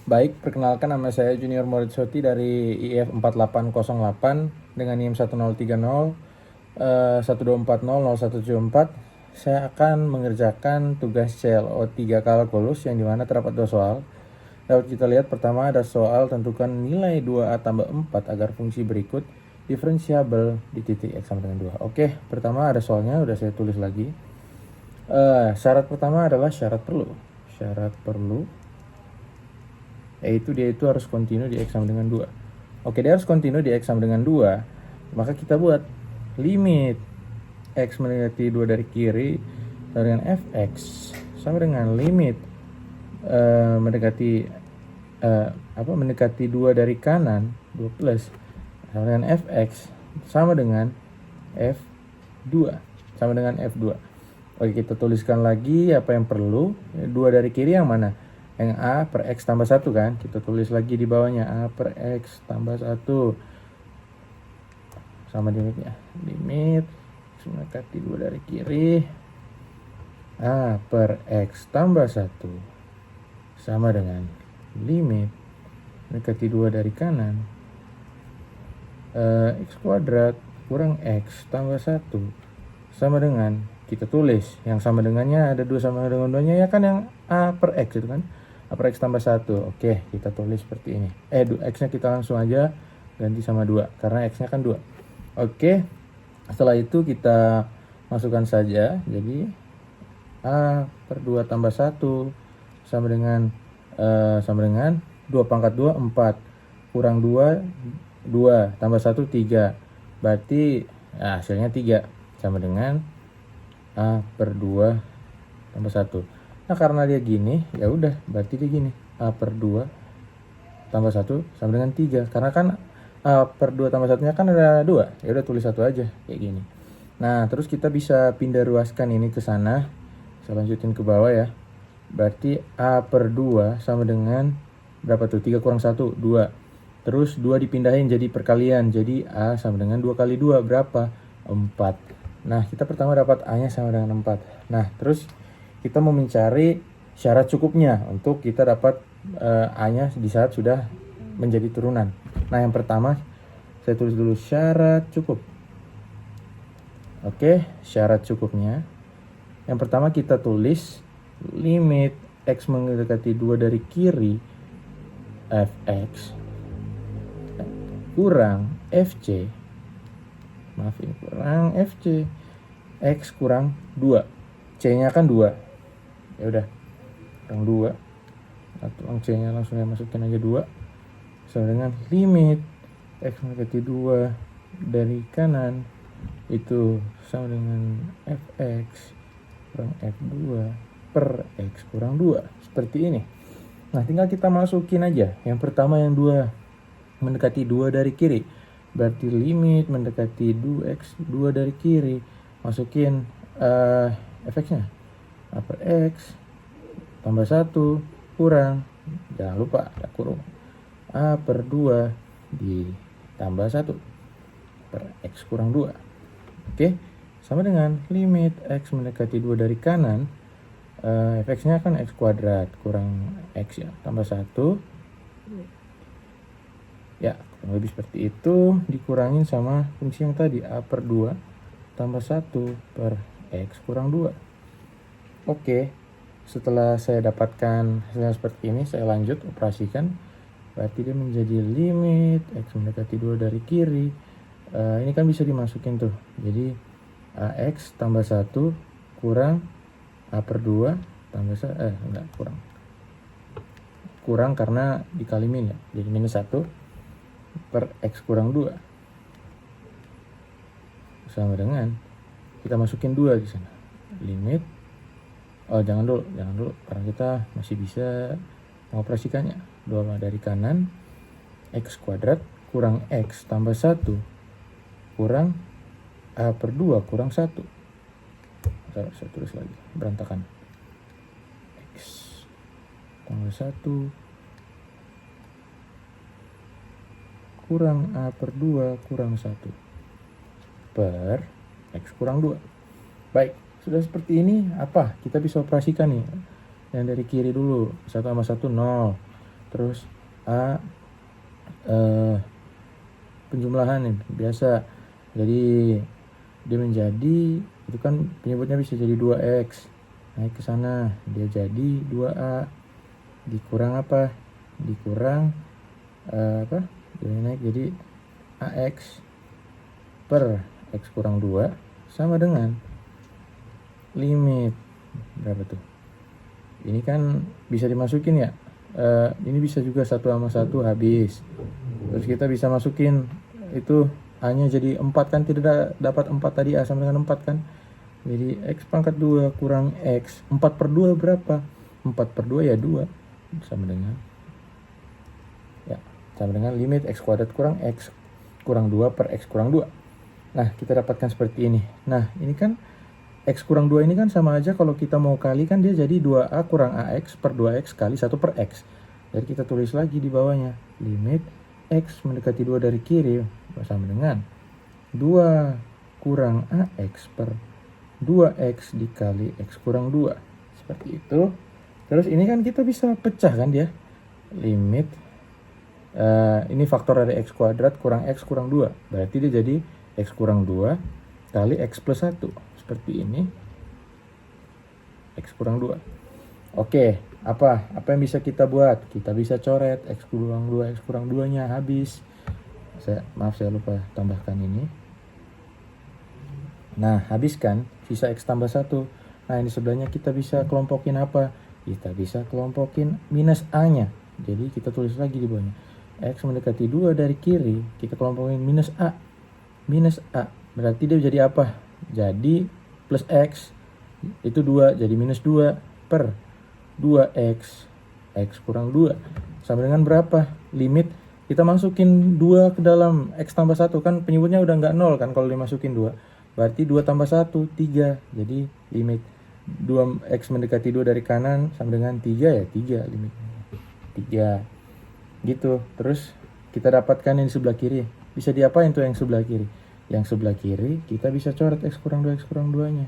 Baik, perkenalkan nama saya Junior Moritsoti dari IF 4808 dengan NIM 1030 124000174. Saya akan mengerjakan tugas CLO 3 kalkulus yang dimana terdapat 2 soal. Dapat kita lihat pertama ada soal tentukan nilai 2A tambah 4 agar fungsi berikut diferensiabel di titik X sama dengan 2. Oke, pertama ada soalnya, udah saya tulis lagi. Syarat pertama adalah syarat perlu. Syarat perlu yaitu dia itu harus kontinu di X sama dengan 2. Oke, dia harus kontinu di X sama dengan 2. Maka kita buat limit X mendekati 2 dari kiri sama dengan Fx sama dengan limit mendekati 2 dari kanan 2 plus sama dengan Fx sama dengan F2 sama dengan F2. Oke, kita tuliskan lagi apa yang perlu. 2 dari kiri yang mana? Yang A per X tambah 1 kan. Kita tulis lagi di bawahnya A per X tambah 1 sama limitnya. Limit X mendekati 2 dari kiri A per X tambah 1 sama dengan limit mendekati 2 dari kanan X kuadrat kurang X tambah 1 sama dengan, kita tulis yang sama dengannya ada 2 sama dengan 2 nya ya kan, yang A per X itu kan, A per X tambah 1. Oke, kita tulis seperti ini. X nya kita langsung aja ganti sama 2 karena X nya kan 2. Oke, setelah itu kita masukkan saja. Jadi A per 2 tambah 1 sama dengan 2 pangkat 2 4 kurang 2 2 tambah 1 3. Berarti hasilnya 3 sama dengan A per 2 tambah 1. Nah, karena dia gini, ya udah berarti dia gini. A per 2 tambah 1 sama dengan 3. Karena kan A per 2 tambah 1-nya kan ada 2. Ya udah tulis 1 aja kayak gini. Nah, terus kita bisa pindah ruaskan ini ke sana. Saya lanjutin ke bawah ya. Berarti A per 2 sama dengan berapa tuh? 3 kurang 1, 2. Terus 2 dipindahin jadi perkalian. Jadi A sama dengan 2 kali 2 berapa? 4. Nah, kita pertama dapat A-nya sama dengan 4. Nah, terus kita mau mencari syarat cukupnya untuk kita dapat A-nya di saat sudah menjadi turunan. Nah, yang pertama saya tulis dulu syarat cukup. Oke, syarat cukupnya. Yang pertama kita tulis limit X mendekati 2 dari kiri Fx kurang Fc. Maafin, kurang Fc. X kurang 2. C-nya kan 2. Ya udah. Kurang 2. Atau C-nya langsung saya masukin aja 2. Sama dengan limit X mendekati 2 dari kanan itu sama dengan Fx kurang F2 per X kurang 2. Seperti ini. Nah, tinggal kita masukin aja. Yang pertama yang 2 mendekati 2 dari kiri. Berarti limit mendekati 2x 2 dari kiri. Masukin Fx-nya. A per X tambah 1 kurang, jangan lupa ada kurung, A per 2 ditambah 1 per X kurang 2. Oke, sama dengan limit X mendekati 2 dari kanan. Fx-nya kan X kuadrat kurang X ya, tambah 1. Ya, kurang lebih seperti itu, dikurangin sama fungsi yang tadi A per 2 tambah 1 per X kurang 2. Oke, setelah saya dapatkan hasilnya seperti ini, saya lanjut operasikan. Berarti dia menjadi limit X mendekati 2 dari kiri. Ini kan bisa dimasukin tuh. Jadi AX tambah 1 kurang A per 2 tambah kurang karena dikali min ya. Jadi minus 1 per X kurang 2 sama dengan, kita masukin 2 di sana. Limit, jangan dulu karena kita masih bisa mengoperasikannya. 2 dari kanan X kuadrat kurang X tambah 1 kurang A per 2 kurang 1. Saya tulis lagi, berantakan. X tambah 1 kurang A per 2 kurang 1 per X kurang 2. Baik, sudah seperti ini, apa? Kita bisa operasikan nih. Yang dari kiri dulu, 1 tambah 1, 0. terus A penjumlahan nih biasa, jadi dia menjadi itu kan penyebutnya bisa jadi 2x, naik ke sana dia jadi 2a, dikurang apa, dikurang apa, dia naik jadi ax per x kurang 2 sama dengan limit berapa tuh, ini kan bisa dimasukin ya, ini bisa juga 1 sama 1 habis, terus kita bisa masukin itu A nya jadi 4 kan, tidak dapat 4 tadi, A sama dengan 4 kan, jadi x pangkat 2 kurang x, 4 per 2 berapa, 4 per 2 ya 2, sama dengan limit x kuadrat kurang x kurang 2 per x kurang 2. Nah kita dapatkan seperti ini. Nah ini kan x kurang 2 ini kan sama aja kalau kita mau kali kan dia jadi 2a kurang ax per 2x kali 1 per x. Jadi kita tulis lagi di bawahnya, limit x mendekati 2 dari kiri sama dengan 2 kurang ax per 2x dikali x kurang 2. Seperti itu. Terus ini kan kita bisa pecah kan dia. Limit ini faktor dari x kuadrat kurang x kurang 2. Berarti dia jadi x kurang 2 kali x plus 1. Seperti ini. X kurang 2. Oke, apa yang bisa kita buat? Kita bisa coret x kurang 2, x kurang 2-nya habis. Maaf saya lupa tambahkan ini. Nah, habis kan? Sisa x tambah 1. Nah, ini sebelahnya kita bisa kelompokin apa? Kita bisa kelompokin minus a-nya. Jadi kita tulis lagi di bawahnya. X mendekati 2 dari kiri, kita kelompokin minus a. Minus a, berarti dia jadi apa? Jadi plus x, itu 2, jadi minus 2 per 2x, x kurang 2. Sama dengan berapa? Limit, kita masukin 2 ke dalam x tambah 1, kan penyebutnya udah nggak 0 kan kalau dimasukin 2. Berarti 2 tambah 1, 3. Jadi limit 2x mendekati 2 dari kanan sama dengan 3 ya, 3 limitnya. 3. Gitu. Terus kita dapatkan yang di sebelah kiri. Bisa diapain tuh yang sebelah kiri? Yang sebelah kiri kita bisa coret x kurang 2, x kurang 2-nya.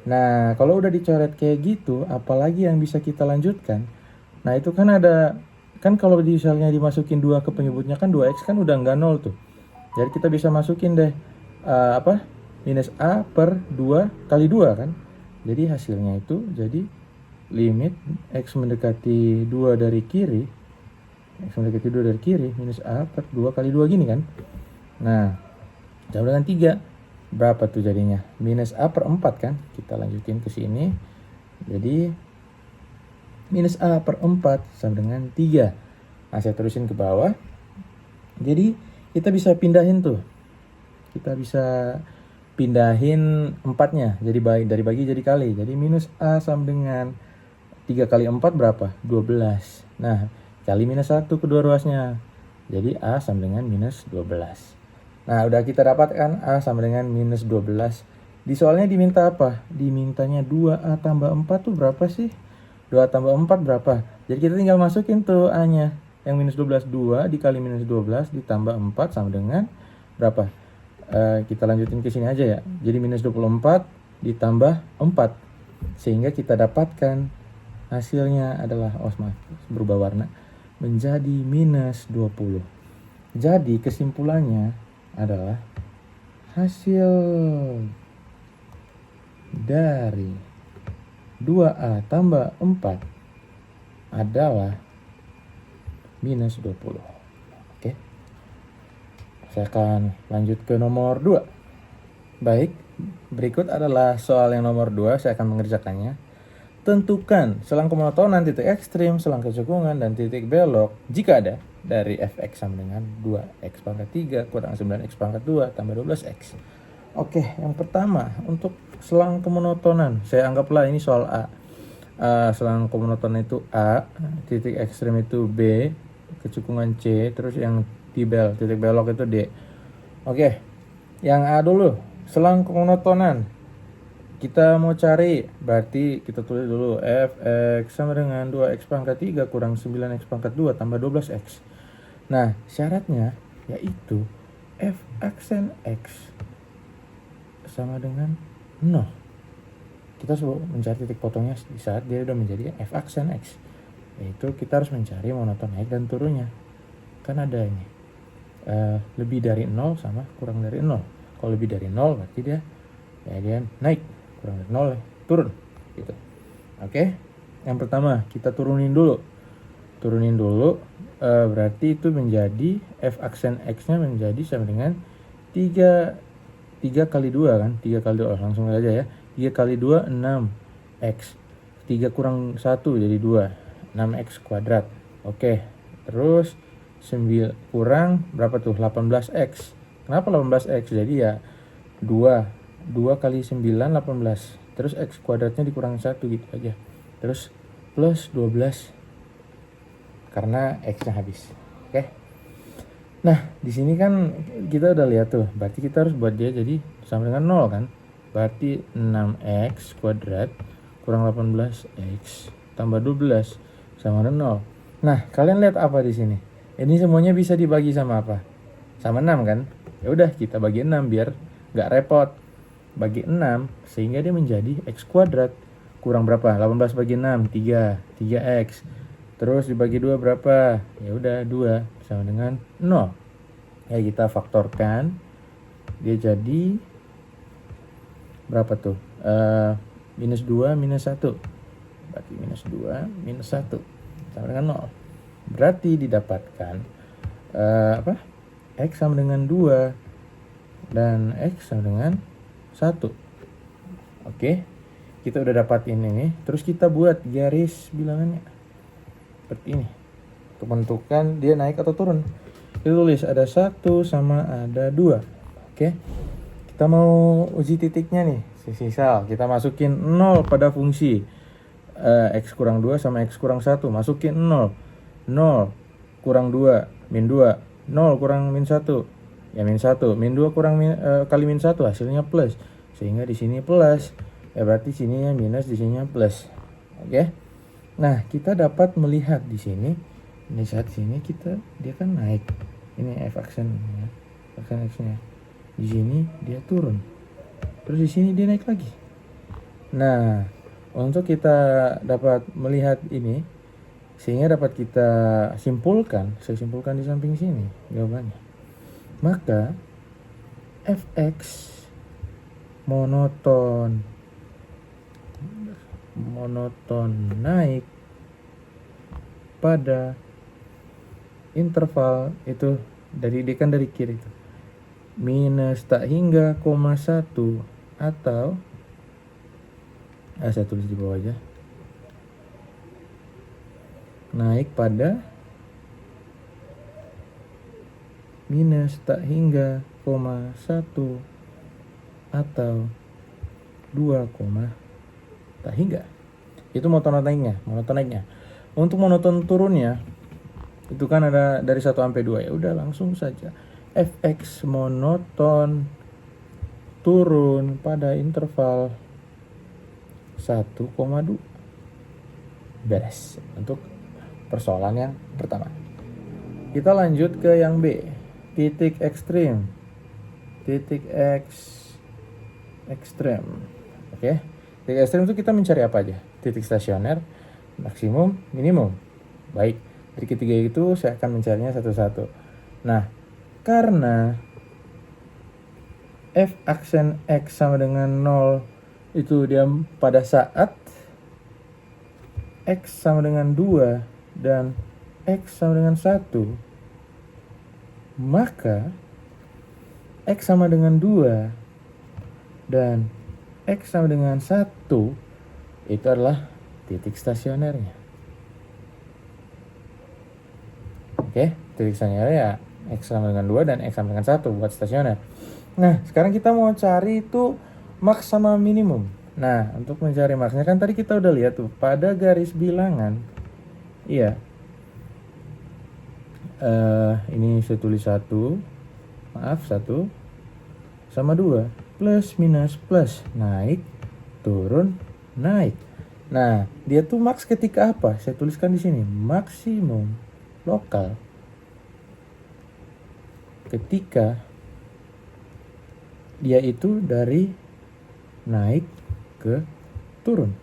Nah, kalau udah dicoret kayak gitu, apalagi yang bisa kita lanjutkan? Nah, itu kan ada, kan kalau misalnya dimasukin 2 ke penyebutnya kan 2x kan udah nggak 0 tuh. Jadi kita bisa masukin deh minus a per 2 kali 2 kan. Jadi hasilnya itu jadi limit x mendekati 2 dari kiri, x mendekati 2 dari kiri minus a per 2 kali 2 gini kan. Nah, sama dengan 3. Berapa tuh jadinya? Minus a per 4 kan. Kita lanjutin ke sini. Jadi minus a per 4 sama dengan 3. Nah, saya terusin ke bawah. Jadi kita bisa pindahin tuh. Kita bisa pindahin 4-nya. Jadi dari bagi jadi kali. Jadi minus a sama dengan 3 kali 4 berapa? 12. Nah, kali minus 1 kedua ruasnya. Jadi a sama dengan minus 12. Nah, udah kita dapatkan a sama dengan minus 12. Di soalnya diminta apa? Dimintanya 2a tambah 4 tuh berapa sih? 2a tambah 4 berapa? Jadi kita tinggal masukin tuh a-nya. Yang minus 12, 2 dikali minus 12 ditambah 4 sama dengan berapa? Kita lanjutin ke sini aja ya. Jadi minus 24 ditambah 4. Sehingga kita dapatkan hasilnya adalah, berubah warna, menjadi minus 20. Jadi kesimpulannya adalah hasil dari 2a tambah 4 adalah minus 20. Oke. Saya akan lanjut ke nomor 2. Baik, berikut adalah soal yang nomor 2, saya akan mengerjakannya. Tentukan selang kemonotonan, titik ekstrim, selang kecekungan, dan titik belok jika ada dari fx sama dengan 2x pangkat 3 kurang 9x pangkat 2 tambah 12x. Oke, yang pertama untuk selang kemonotonan, saya anggaplah ini soal A. Selang kemonotonan itu A, titik ekstrim itu B, kecekungan C, terus yang titik belok itu D. Oke, yang A dulu, selang kemonotonan. Kita mau cari, berarti kita tulis dulu fx sama dengan 2x pangkat 3 kurang 9x pangkat 2 tambah 12x. Nah, syaratnya yaitu f aksen x sama dengan 0. Kita mencari titik potongnya di saat dia udah menjadi f aksen x. yaitu kita harus mencari monoton naik dan turunnya. Kan ada ini lebih dari 0 sama kurang dari 0. Kalau lebih dari 0 berarti dia naik, kurang dari 0 turun gitu. Oke. Yang pertama kita turunin dulu berarti itu menjadi f aksen x nya menjadi sama dengan 3 kali 2 kan, 3 kali 2 langsung aja ya, 3 kali 2 6x, 3 kurang 1 jadi 2, 6x kuadrat. Oke, terus 9 kurang berapa tuh, 18x. Kenapa 18x? Jadi ya 2 kali 9 18, terus x kuadratnya dikurang 1 gitu aja, terus plus 12 karena x nya habis. Oke. Nah, di sini kan kita udah lihat tuh, berarti kita harus buat dia jadi sama dengan 0 kan? Berarti 6x kuadrat kurang 18x tambah 12 sama dengan 0. Nah, kalian lihat apa di sini? Ini semuanya bisa dibagi sama apa? Sama 6 kan? Ya udah, kita bagi 6 biar nggak repot. Bagi 6 sehingga dia menjadi x kuadrat kurang berapa? 18 bagi 6 3x. Terus dibagi 2 berapa? Ya udah 2 sama dengan 0. Ya kita faktorkan. Dia jadi berapa tuh? Minus 2 minus 1. Berarti minus 2 minus 1 sama dengan 0. Berarti didapatkan x sama dengan 2 dan x sama dengan 1. Oke. Kita udah dapat ini nih. Terus kita buat garis bilangannya seperti ini untuk menentukan dia naik atau turun. Kita tulis ada 1 sama ada 2. Oke. Kita mau uji titiknya nih. Misal kita masukin 0 pada fungsi x kurang 2 sama x kurang 1. Masukin 0 kurang 2 min 2, 0 kurang min 1 ya min 1, min 2 kurang kali min 1 hasilnya plus, sehingga di sini plus ya, berarti sininya minus, di sininya plus. Oke. Nah, kita dapat melihat di sini, ini saat sini dia kan naik, ini f aksen ya, aksen x nya di sini dia turun, terus di sini dia naik lagi. Nah, untuk kita dapat melihat ini sehingga dapat kita simpulkan, saya simpulkan di samping sini jawabannya. Maka fx monoton naik pada interval itu dari kiri itu minus tak hingga, 1 atau saya tulis di bawah aja, naik pada minus tak hingga, 1 atau 2, tak hingga. Itu monoton naiknya. Untuk monoton turunnya itu kan ada dari 1 sampai 2. Ya udah langsung saja fx monoton turun pada interval 1,2. Beres untuk persoalan yang pertama. Kita lanjut ke yang B, titik ekstrim. Titik ekstrem. Oke. Titik ekstrem itu kita mencari apa aja? Titik stasioner, maksimum, minimum. Baik, dari ketiga itu saya akan mencarinya satu-satu. Nah, karena f aksen x sama dengan 0 itu dia pada saat x sama dengan 2 dan x sama dengan 1, maka x sama dengan 2 dan x sama dengan 1 itu adalah titik stasionernya. Oke, titik stasioner ya x sama dengan 2 dan x sama dengan 1 buat stasioner. Nah, sekarang kita mau cari itu max sama minimum. Nah, untuk mencari maxnya kan tadi kita udah lihat tuh pada garis bilangan. Iya. Ini saya tulis 1 sama 2, plus minus plus, naik turun naik. Nah, dia tuh max ketika apa? Saya tuliskan di sini, maksimum lokal ketika dia itu dari naik ke turun.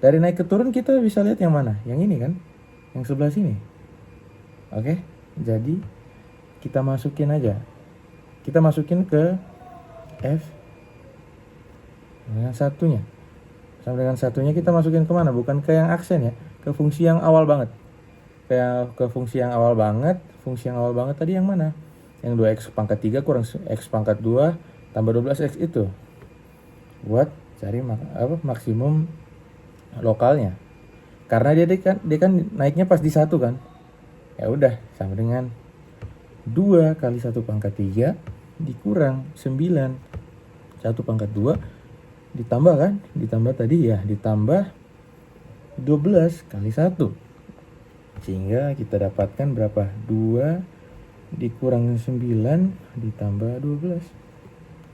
Dari naik ke turun kita bisa lihat yang mana? Yang ini kan? Yang sebelah sini. Oke, jadi kita masukin aja. Kita masukin ke F dengan satunya. Sama dengan satunya kita masukin kemana? Bukan ke yang aksen ya, ke fungsi yang awal banget. Kayak ke fungsi yang awal banget. Fungsi yang awal banget tadi yang mana? Yang 2x pangkat 3 kurang x pangkat 2 tambah 12x itu. Buat cari maksimum lokalnya. Karena dia kan naiknya pas di 1 kan. Ya udah, sama dengan 2 kali 1 pangkat 3 dikurang 9 1 pangkat 2 ditambah kan? Ditambah tadi ya, ditambah 12 kali 1. Sehingga kita dapatkan berapa? 2 dikurang 9 ditambah 12.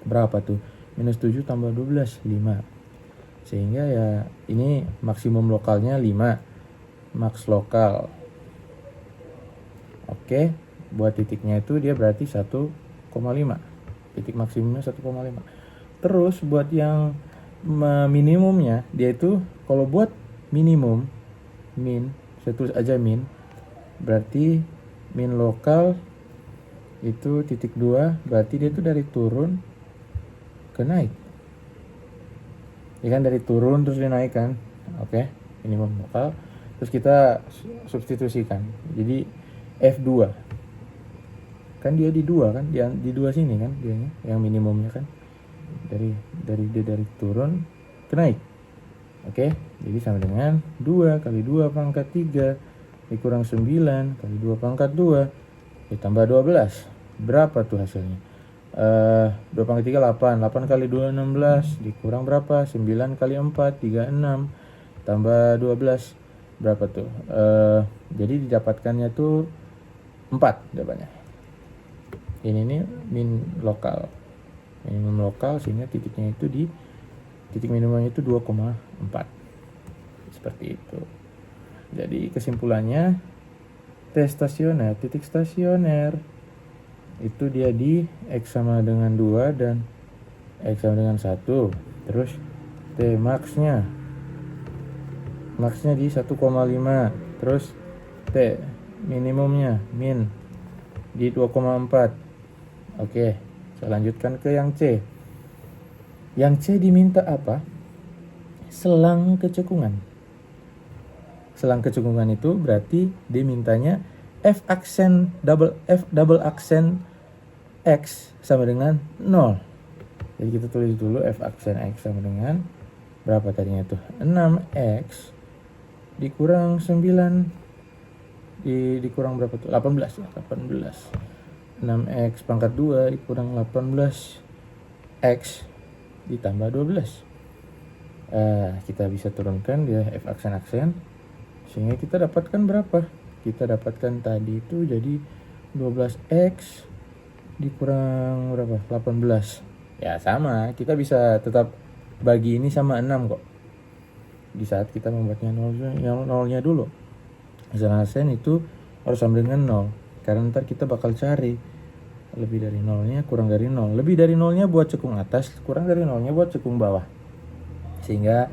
Berapa tuh? Minus 7 tambah 12, 5. Sehingga ya ini maksimum lokalnya 5. Max lokal. Oke, buat titiknya itu dia berarti 1,5. Titik maksimumnya 1,5. Terus buat yang minimumnya, dia itu kalau buat minimum, min, saya tulis aja min, berarti min lokal itu titik 2, berarti dia itu dari turun ke naik. Ya kan, dari turun terus dia naik kan. Oke, minimum lokal. Terus kita substitusikan. Jadi F2. Kan dia di 2 kan, di 2 sini kan dianya, yang minimumnya kan. Dari turun ke naik. Oke, jadi sama dengan 2 kali 2 pangkat 3 dikurang 9 kali 2 pangkat 2 ditambah 12. Berapa tuh hasilnya? 2 pangkat 3 8. 8 kali 2 16 dikurang berapa? 9 kali 4 36 tambah 12. Berapa tuh? Jadi didapatkannya tuh 4 jawabannya. Ini nih min lokal. Minimum lokal, sehingga titiknya itu di titik minimumnya itu 2,4. Seperti itu. Jadi kesimpulannya, T stasioner, titik stasioner itu dia di X sama dengan 2 dan X sama dengan 1. Terus T maxnya di 1,5. Terus T minimumnya min di 2,4. Oke, saya lanjutkan ke yang C. Yang C diminta apa? Selang kecekungan. Selang kecekungan itu berarti dimintanya F double aksen X sama dengan 0. Jadi kita tulis dulu F aksen X sama dengan berapa tadinya tuh? 6X dikurang 9 dikurang berapa tuh? 18 ya, 18. 6x pangkat 2 dikurang 18x ditambah 12. Kita bisa turunkan dia F aksen sehingga kita dapatkan berapa? Kita dapatkan tadi itu jadi 12x dikurang berapa? 18. Ya sama, kita bisa tetap bagi ini sama 6 kok. Di saat kita membuatnya nolnya dulu. Aksen itu harus sama dengan 0. Karena ntar kita bakal cari lebih dari nolnya, kurang dari 0. Lebih dari nolnya buat cekung atas, kurang dari nolnya buat cekung bawah. Sehingga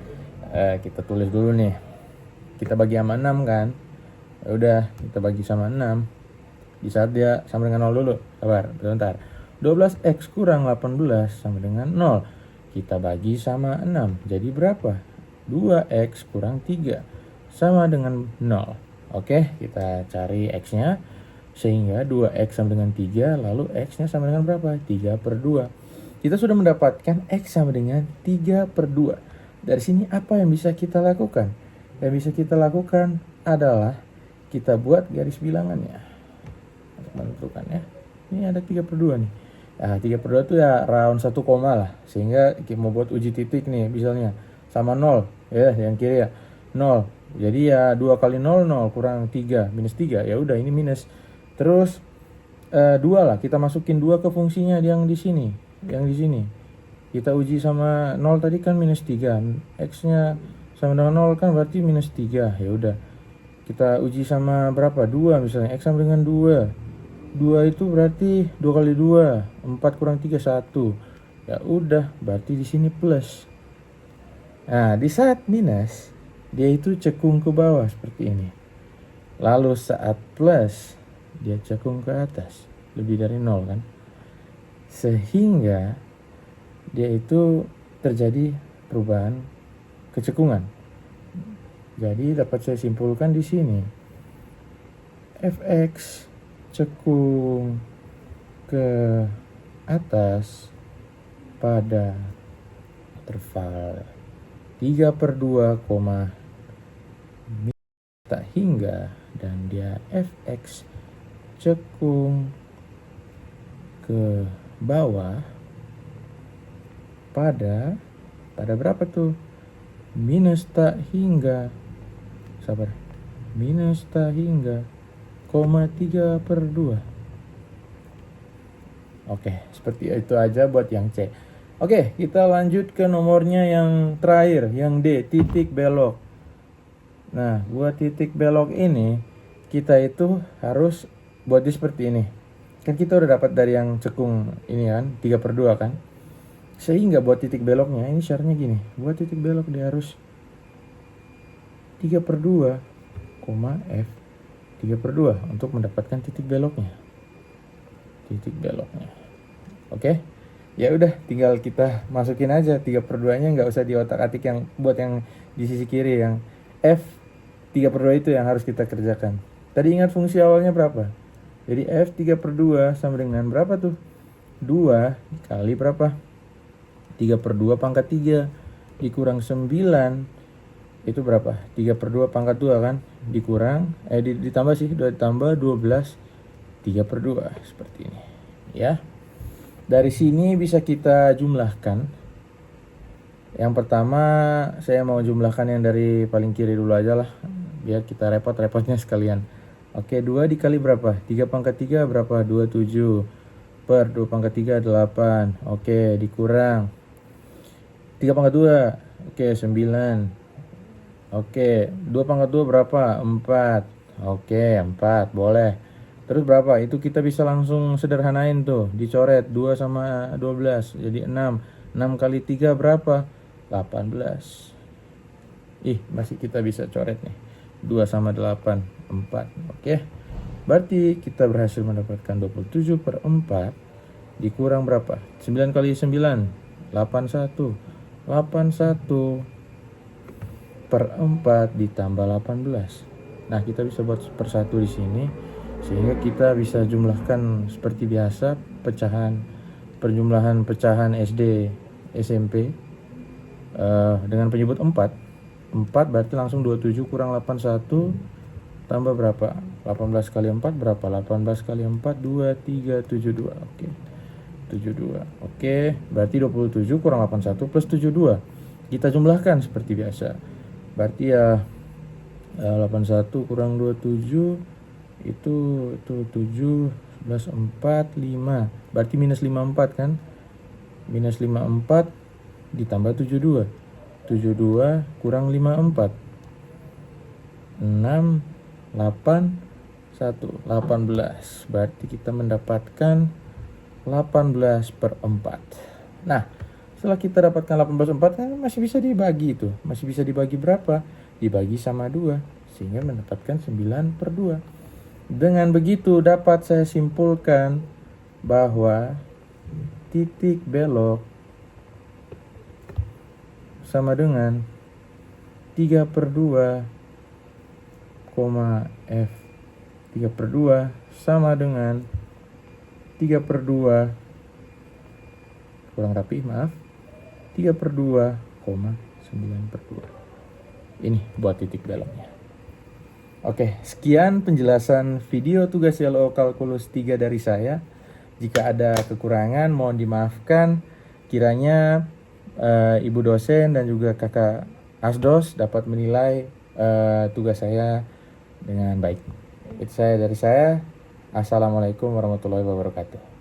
kita tulis dulu nih. Kita bagi sama 6 kan. Ya udah, kita bagi sama 6. Di saat dia sama dengan 0 dulu. Sabar, bentar. 12x kurang 18 sama dengan 0. Kita bagi sama 6. Jadi berapa? 2x kurang 3 sama dengan 0. Oke, kita cari x-nya. Sehingga 2x sama dengan 3, lalu x-nya sama dengan berapa? 3/2. Kita sudah mendapatkan x sama dengan 3/2. Dari sini apa yang bisa kita lakukan? Yang bisa kita lakukan adalah kita buat garis bilangannya. Untuk menentukan ya. Ini ada 3/2 nih. Nah, 3/2 itu ya round 1 koma lah. Sehingga kita mau buat uji titik nih, misalnya sama 0. Ya, yang kiri ya. 0. Jadi ya 2 kali 0, 0 kurang 3, minus 3. Ya udah, ini minus. Terus 2 lah, kita masukin 2 ke fungsinya yang di sini. Yang di sini. Kita uji sama 0 tadi kan minus 3. X-nya sama dengan 0 kan berarti minus 3. Ya udah. Kita uji sama berapa? 2 misalnya. X sama dengan 2. 2 itu berarti 2 kali 2. 4 kurang 3, 1. Ya udah, berarti di sini plus. Nah, di saat minus, dia itu cekung ke bawah seperti ini. Lalu saat plus, dia cekung ke atas, lebih dari 0 kan. Sehingga dia itu terjadi perubahan kecekungan. Jadi dapat saya simpulkan di sini, fx cekung ke atas pada interval 3/2, tak hingga, dan dia fx cekung ke bawah pada berapa tuh? Minus tak hingga, sabar, minus tak hingga, 3/2. Oke, seperti itu aja buat yang C. Oke, kita lanjut ke nomornya yang terakhir, yang D, titik belok. Nah, buat titik belok ini, kita itu harus buat dia seperti ini. Kan kita udah dapat dari yang cekung ini kan, 3/2 kan. Sehingga buat titik beloknya, ini syaratnya gini. Buat titik belok dia harus 3/2, F 3/2 untuk mendapatkan titik beloknya. Titik beloknya. Oke. Ya udah, tinggal kita masukin aja 3/2-nya, nggak usah di otak-atik yang buat yang di sisi kiri, yang F 3/2 itu yang harus kita kerjakan. Tadi ingat fungsi awalnya berapa? Jadi F 3/2 sama dengan berapa tuh? 2 kali berapa? 3/2 pangkat 3 dikurang 9 itu berapa? 3/2 pangkat 2 kan? Dikurang, ditambah sih, ditambah 12 3/2 seperti ini. Ya. Dari sini bisa kita jumlahkan. Yang pertama saya mau jumlahkan yang dari paling kiri dulu aja lah, biar kita repot-repotnya sekalian. Oke, 2 dikali berapa? 3 pangkat 3 berapa? 27 per 2 pangkat 3 8. Oke, dikurang 3 pangkat 2. Oke, 9. Oke, 2 pangkat 2 berapa? 4. Oke, 4 boleh. Terus berapa? Itu kita bisa langsung sederhanain tuh, dicoret 2 sama 12 jadi 6. 6 kali 3 berapa? 18. Masih kita bisa coret nih. 2 sama 8, 4. Oke. Berarti kita berhasil mendapatkan 27/4 dikurang berapa? 9 kali 9, 81. 81/4 ditambah 18. Nah, kita bisa buat per 1 di sini, sehingga kita bisa jumlahkan seperti biasa, perjumlahan pecahan SD, SMP dengan penyebut 4 berarti langsung 27 kurang 81 tambah berapa? 18 kali 4 berapa? 18 kali 4 2372. Oke. 72. Oke, berarti 27 kurang 81 plus 72. Kita jumlahkan seperti biasa. Berarti ya 81 kurang 27 itu 7 11 4 5. Berarti minus 54 kan? Minus 54 ditambah 72. 72 kurang 54. 6 8 1 18. Berarti kita mendapatkan 18/4. Nah, setelah kita dapatkan 18/4 kan masih bisa dibagi itu. Masih bisa dibagi berapa? Dibagi sama 2 sehingga mendapatkan 9/2. Dengan begitu dapat saya simpulkan bahwa titik belok sama dengan 3/2, F 3/2 sama dengan 3/2 kurang rapi, maaf, 3/2, 9/2. Ini buat titik beloknya. Oke, sekian penjelasan video tugas YLO Kalkulus 3 dari saya. Jika ada kekurangan mohon dimaafkan. Kiranya Ibu dosen dan juga Kakak Asdos dapat menilai tugas saya dengan baik. Itu dari saya. Assalamualaikum warahmatullahi wabarakatuh.